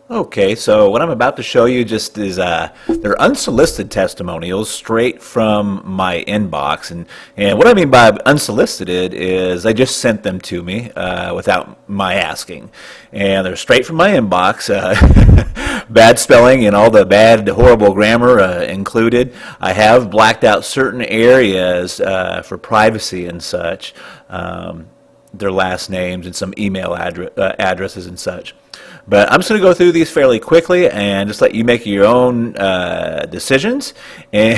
Okay, so what I'm about to show you just is they're unsolicited testimonials straight from my inbox, and what I mean by unsolicited is they just sent them to me without my asking, and they're straight from my inbox. Bad spelling and all the bad, horrible grammar included. I have blacked out certain areas for privacy and such. Their last names and some email addresses and such. But I'm just going to go through these fairly quickly and just let you make your own decisions. And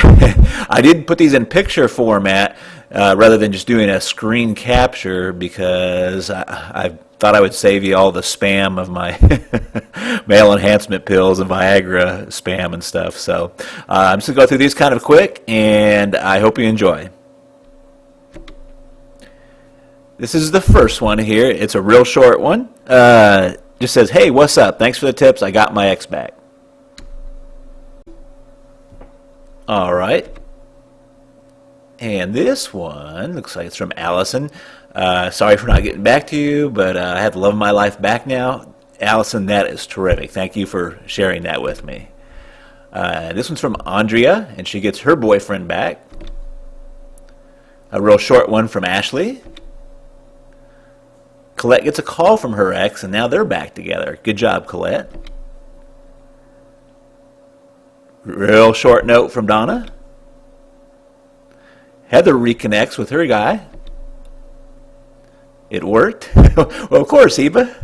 I did put these in picture format rather than just doing a screen capture because I thought I would save you all the spam of my male enhancement pills and Viagra spam and stuff. So I'm just going to go through these kind of quick, and I hope you enjoy. This is the first one here. It's a real short one. Just says, "Hey, what's up? Thanks for the tips. I got my ex back." All right. And this one looks like it's from Allison. Sorry for not getting back to you, but I have the love of my life back now. Allison, that is terrific. Thank you for sharing that with me. This one's from Andrea, and she gets her boyfriend back. A real short one from Ashley. Colette gets a call from her ex, and now they're back together. Good job, Colette. Real short note from Donna. Heather reconnects with her guy. It worked. Well, of course, Eva.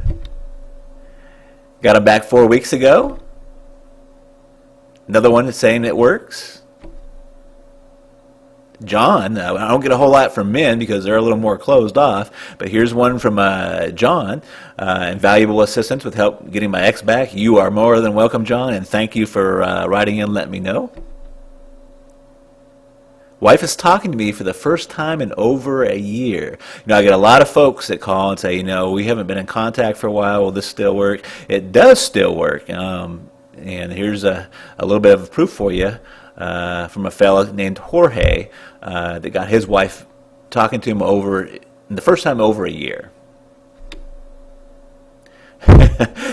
Got him back 4 weeks ago. Another one that's saying it works. John, I don't get a whole lot from men because they're a little more closed off, but here's one from John. Invaluable assistance with help getting my ex back. You are more than welcome, John, and thank you for writing in and letting me know. Wife is talking to me for the first time in over a year. I get a lot of folks that call and say, we haven't been in contact for a while. Will this still work? It does still work. And here's a little bit of proof for you from a fellow named Jorge that got his wife talking to him the first time over a year.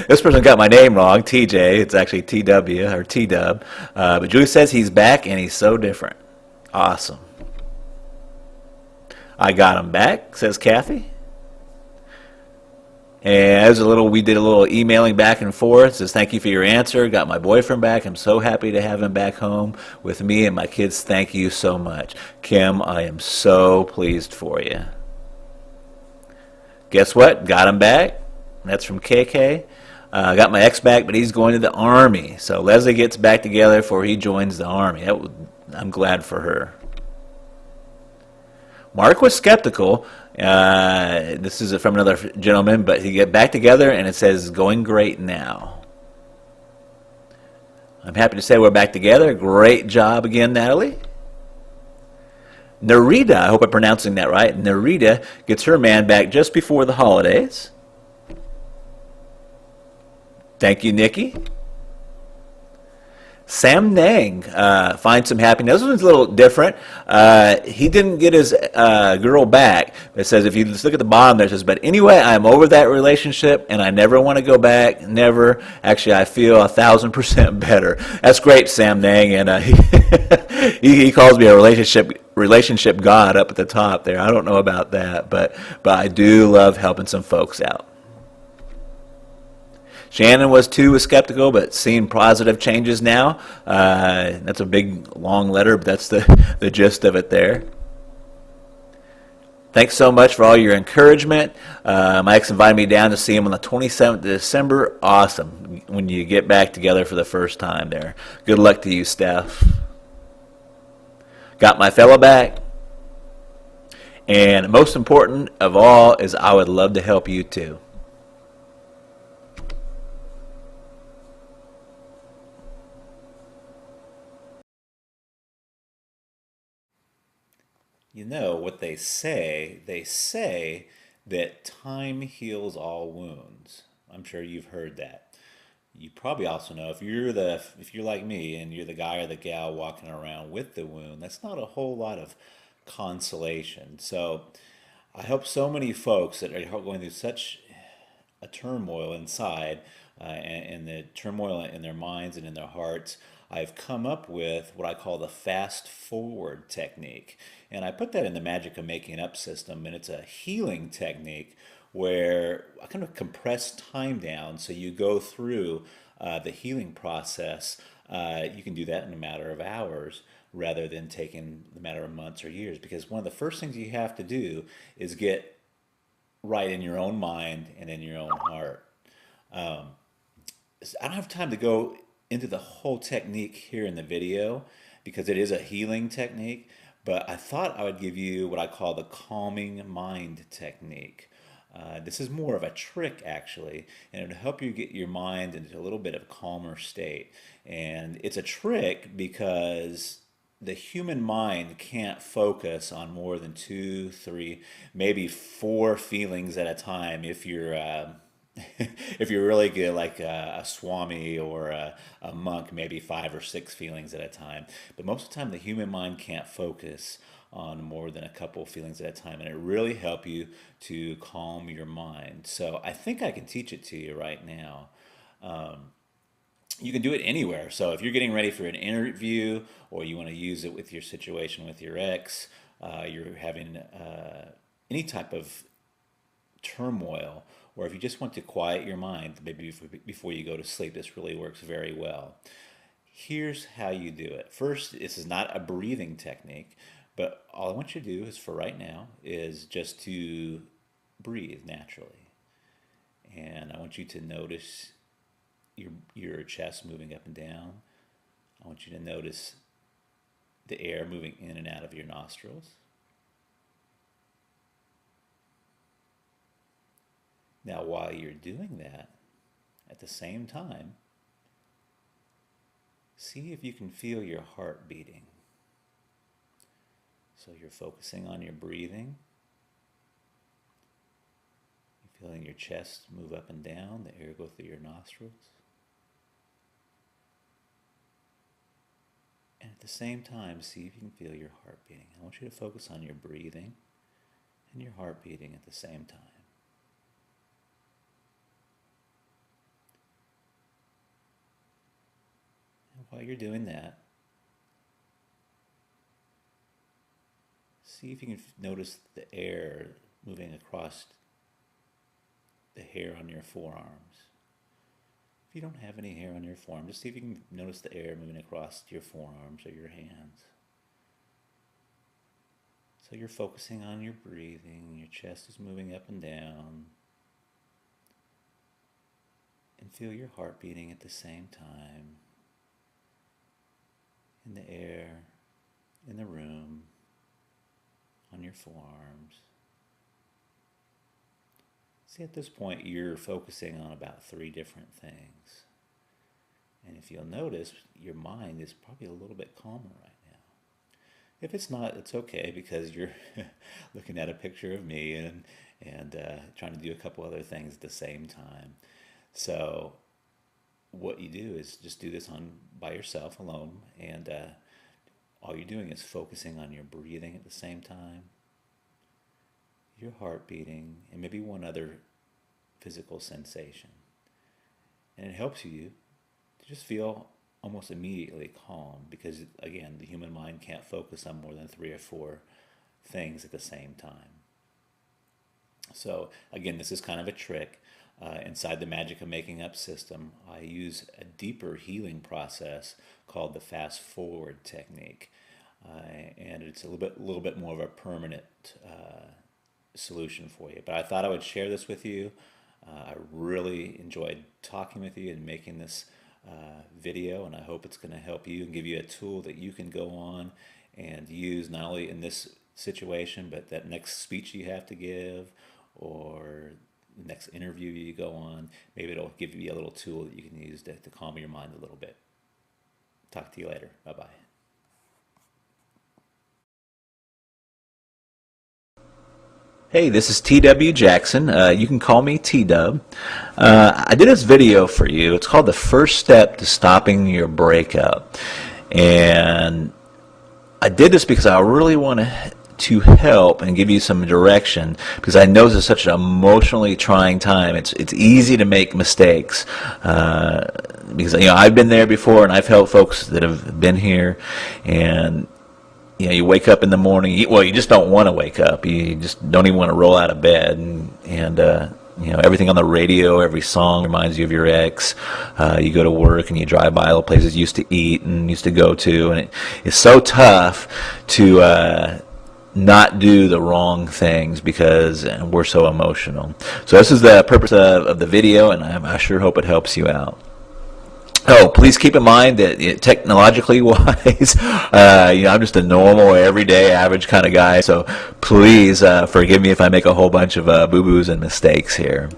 This person got my name wrong, TJ. It's actually TW or TW. But Julie says he's back and he's so different. Awesome. I got him back, says Kathy. And we did a little emailing back and forth. Says, thank you for your answer. Got my boyfriend back. I'm so happy to have him back home with me and my kids. Thank you so much. Kim, I am so pleased for you. Guess what? Got him back. That's from KK. Got my ex back, but he's going to the Army. So Leslie gets back together before he joins the Army. I'm glad for her. Mark was skeptical. This is from another gentleman, but he get back together, and it says going great now. I'm happy to say we're back together. Great job again, Natalie. Narita, I hope I'm pronouncing that right. Narita gets her man back just before the holidays. Thank you, Nikki. Sam Nang finds some happiness. This one's a little different. He didn't get his girl back. It says, if you just look at the bottom there, it says, but anyway, I'm over that relationship and I never want to go back. Never. Actually, I feel 1,000% better. That's great, Sam Nang. And he calls me a relationship god up at the top there. I don't know about that, but I do love helping some folks out. Shannon was skeptical, but seeing positive changes now. That's a big, long letter, but that's the gist of it there. Thanks so much for all your encouragement. My ex invited me down to see him on the 27th of December. Awesome, when you get back together for the first time there. Good luck to you, Steph. Got my fella back. And most important of all is I would love to help you too. You know what they say? They say that time heals all wounds. I'm sure you've heard that. You probably also know if you're like me and you're the guy or the gal walking around with the wound, that's not a whole lot of consolation. So I hope so many folks that are going through such a turmoil inside, and the turmoil in their minds and in their hearts, I've come up with what I call the fast forward technique. And I put that in the Magic of Making Up system, and it's a healing technique where I kind of compress time down so you go through the healing process. You can do that in a matter of hours rather than taking the matter of months or years, because one of the first things you have to do is get right in your own mind and in your own heart. I don't have time to go into the whole technique here in the video because it is a healing technique, but I thought I would give you what I call the calming mind technique. This is more of a trick actually, and it would help you get your mind into a little bit of a calmer state. And it's a trick because the human mind can't focus on more than two, three, maybe four feelings at a time if you're if you're really good, like a swami or a monk, maybe five or six feelings at a time. But most of the time, the human mind can't focus on more than a couple of feelings at a time, and it really helps you to calm your mind. So I think I can teach it to you right now. You can do it anywhere. So if you're getting ready for an interview, or you want to use it with your situation with your ex, you're having any type of turmoil, or if you just want to quiet your mind, maybe before you go to sleep, this really works very well. Here's how you do it. First, this is not a breathing technique, but all I want you to do is, for right now, is just to breathe naturally. And I want you to notice your chest moving up and down. I want you to notice the air moving in and out of your nostrils. Now, while you're doing that, at the same time, see if you can feel your heart beating. So you're focusing on your breathing. You're feeling your chest move up and down, the air go through your nostrils. And at the same time, see if you can feel your heart beating. I want you to focus on your breathing and your heart beating at the same time. And while you're doing that, see if you can notice the air moving across the hair on your forearms. If you don't have any hair on your forearm, just see if you can notice the air moving across your forearms or your hands. So you're focusing on your breathing, your chest is moving up and down. And feel your heart beating at the same time. In the air, in the room, on your forearms. See, at this point, you're focusing on about three different things. And if you'll notice, your mind is probably a little bit calmer right now. If it's not, it's okay, because you're looking at a picture of me and trying to do a couple other things at the same time. So what you do is just do this by yourself, alone, and all you're doing is focusing on your breathing at the same time, your heart beating, and maybe one other physical sensation. And it helps you to just feel almost immediately calm, because, again, the human mind can't focus on more than three or four things at the same time. So, again, this is kind of a trick. Inside the Magic of Making Up system, I use a deeper healing process called the fast forward technique. And it's a little bit more of a permanent solution for you. But I thought I would share this with you. I really enjoyed talking with you and making this video, and I hope it's going to help you and give you a tool that you can go on and use, not only in this situation, but that next speech you have to give, or the next interview you go on. Maybe it'll give you a little tool that you can use to calm your mind a little bit. Talk to you later. Bye-bye. Hey, this is T.W. Jackson. You can call me T-Dub. I did this video for you. It's called The First Step to Stopping Your Breakup. And I did this because I really want to help and give you some direction, because I know this is such an emotionally trying time. It's easy to make mistakes, because I've been there before, and I've helped folks that have been here, and you wake up in the morning. You just don't want to wake up. You just don't even want to roll out of bed, and everything on the radio, every song reminds you of your ex. You go to work and you drive by all the places you used to eat and used to go to, and it's so tough to not do the wrong things because we're so emotional. So this is the purpose of the video, and I sure hope it helps you out. Oh, please keep in mind that technologically wise, I'm just a normal, everyday, average kind of guy. So please forgive me if I make a whole bunch of boo-boos and mistakes here.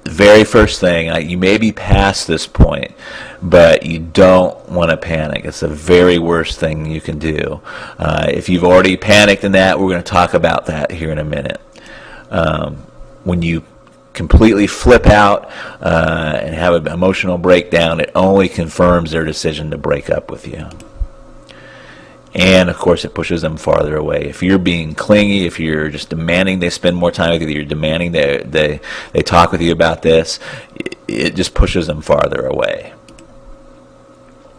Very first thing, you may be past this point, but you don't want to panic. It's the very worst thing you can do. If you've already panicked in that, we're going to talk about that here in a minute. When you completely flip out and have an emotional breakdown, it only confirms their decision to break up with you. And of course it pushes them farther away. If you're being clingy, if you're just demanding they spend more time with you, you're demanding they talk with you about this, it just pushes them farther away.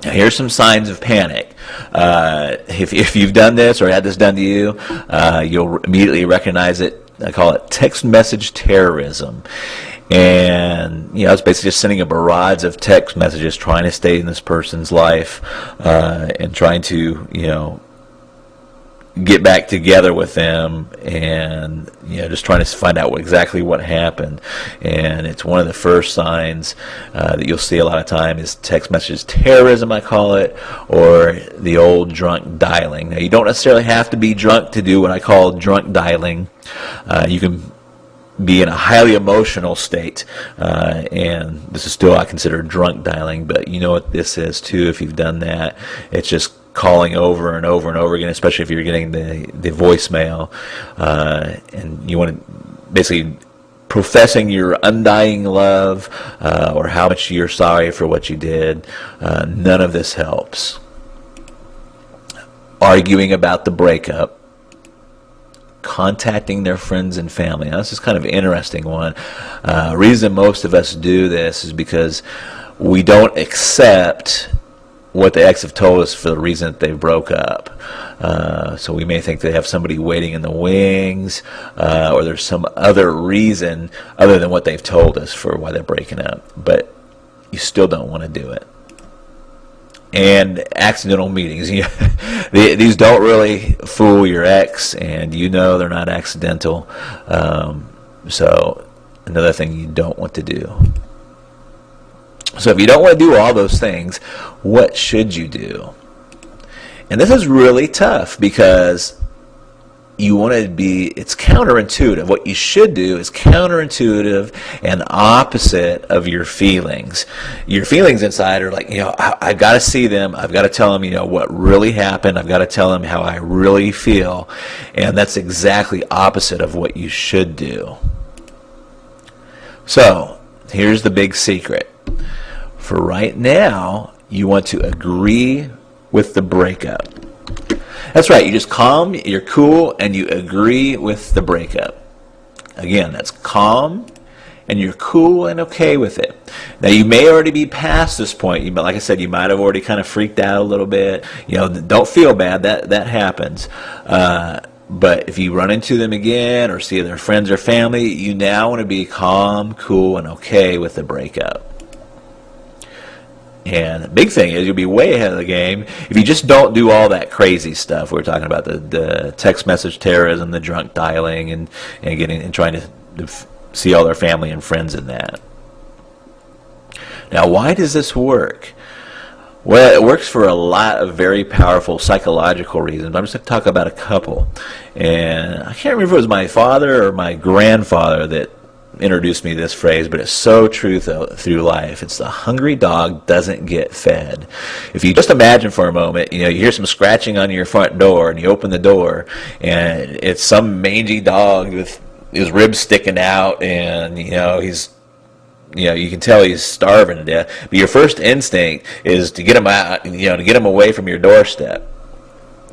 Now, here's some signs of panic. If you've done this or had this done to you, you'll immediately recognize it. I call it text message terrorism. And, it's basically just sending a barrage of text messages trying to stay in this person's life and trying to, get back together with them, and just trying to find out exactly what happened. And it's one of the first signs that you'll see a lot of time is text messages terrorism, I call it, or the old drunk dialing. Now, you don't necessarily have to be drunk to do what I call drunk dialing. You can be in a highly emotional state, and this is still I consider drunk dialing, but you know what this is too if you've done that. It's just calling over and over and over again, especially if you're getting the voicemail, and you want to basically professing your undying love or how much you're sorry for what you did. None of this helps. Arguing about the breakup, contacting their friends and family. Now, this is kind of an interesting one. Reason most of us do this is because we don't accept what the ex have told us for the reason that they broke up. So we may think they have somebody waiting in the wings, or there's some other reason other than what they've told us for why they're breaking up. But you still don't want to do it. And accidental meetings. These don't really fool your ex, and they're not accidental. So another thing you don't want to do. So if you don't want to do all those things, what should you do? And this is really tough because you want to it's counterintuitive. What you should do is counterintuitive and opposite of your feelings. Your feelings inside are like, I've got to see them. I've got to tell them, what really happened. I've got to tell them how I really feel. And that's exactly opposite of what you should do. So here's the big secret. For right now, you want to agree with the breakup. That's right, you just calm, you're cool, and you agree with the breakup. Again, that's calm, and you're cool and okay with it. Now, you may already be past this point. Like I said, you might have already kind of freaked out a little bit. Don't feel bad, that happens. But if you run into them again or see their friends or family, you now want to be calm, cool, and okay with the breakup. And the big thing is you'll be way ahead of the game if you just don't do all that crazy stuff. We're talking about the text message terrorism, the drunk dialing, and trying to see all their family and friends in that. Now, why does this work? Well, it works for a lot of very powerful psychological reasons. I'm just going to talk about a couple. And I can't remember if it was my father or my grandfather that introduced me to this phrase, but it's so true through life. It's the hungry dog doesn't get fed. If you just imagine for a moment, you hear some scratching on your front door, and you open the door, and it's some mangy dog with his ribs sticking out, and he's you can tell he's starving to death. But your first instinct is to get him out, to get him away from your doorstep.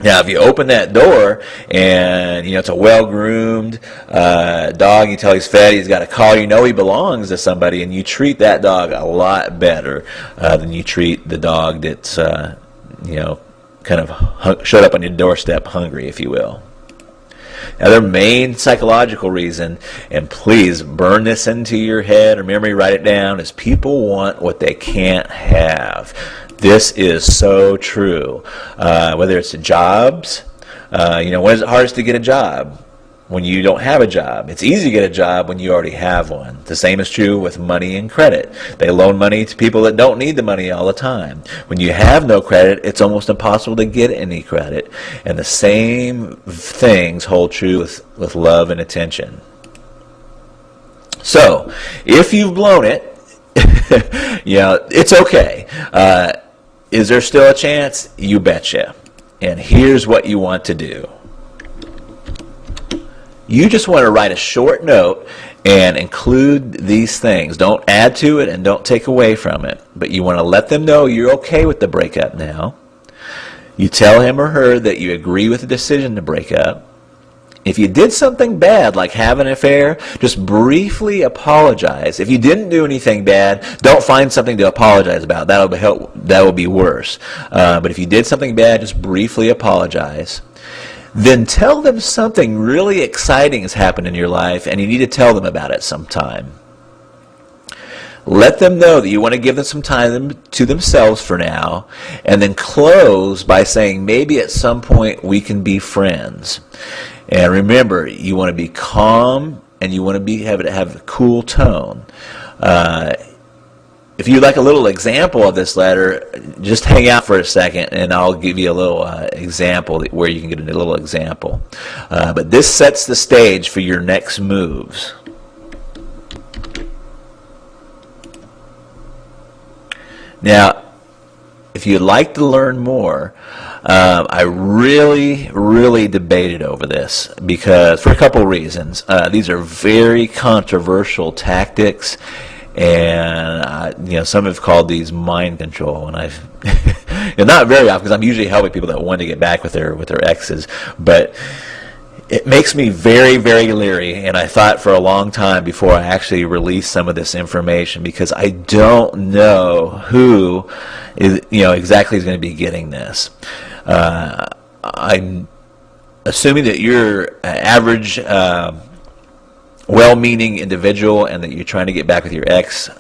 Now, if you open that door and, it's a well-groomed dog, you tell he's fed, he's got a collar, he belongs to somebody, and you treat that dog a lot better than you treat the dog that's, kind of showed up on your doorstep hungry, if you will. Now, their main psychological reason, and please burn this into your head or memory, write it down, is people want what they can't have. This is so true. Whether it's jobs, when is it hardest to get a job? When you don't have a job. It's easy to get a job when you already have one. The same is true with money and credit. They loan money to people that don't need the money all the time. When you have no credit, it's almost impossible to get any credit. And the same things hold true with love and attention. So, if you've blown it, it's okay. Is there still a chance? You betcha. And here's what you want to do. You just want to write a short note and include these things. Don't add to it and don't take away from it. But you want to let them know you're okay with the breakup now. You tell him or her that you agree with the decision to break up. If you did something bad, like have an affair, just briefly apologize. If you didn't do anything bad, don't find something to apologize about. That will be worse. But if you did something bad, just briefly apologize. Then tell them something really exciting has happened in your life, and you need to tell them about it sometime. Let them know that you want to give them some time to themselves for now, and then close by saying, maybe at some point we can be friends. And remember, you want to be calm, and you want to have a cool tone. If you'd like a little example of this letter, just hang out for a second, and I'll give you a little example where you can get a little example. But this sets the stage for your next moves. Now, if you'd like to learn more, I really debated over this because for a couple reasons. These are very controversial tactics, and some have called these mind control, and I've not very often because I'm usually helping people that want to get back with their exes, but it makes me very leery, and I thought for a long time before I actually released some of this information because I don't know who is exactly is going to be getting this. I'm assuming that you're an average, well-meaning individual and that you're trying to get back with your ex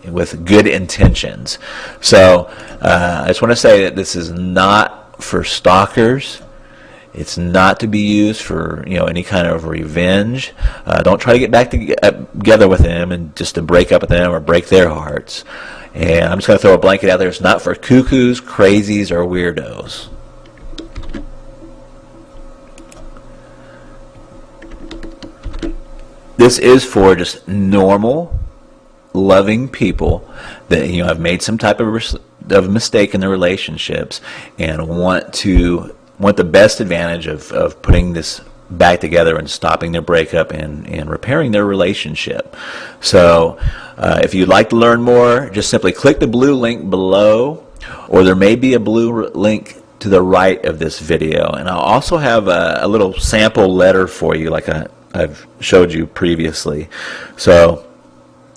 with good intentions. So I just want to say that this is not for stalkers. It's not to be used for any kind of revenge. Don't try to get back together with them and just to break up with them or break their hearts. And I'm just going to throw a blanket out there. It's not for cuckoos, crazies, or weirdos. This is for just normal, loving people that have made some type of mistake in their relationships and want the best advantage of putting this back together and stopping their breakup and repairing their relationship. So if you'd like to learn more, just simply click the blue link below, or there may be a blue link to the right of this video. And I'll also have a little sample letter for you like I've showed you previously. So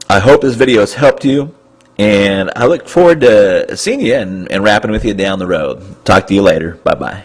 I hope this video has helped you, and I look forward to seeing you and rapping with you down the road. Talk to you later. Bye-bye.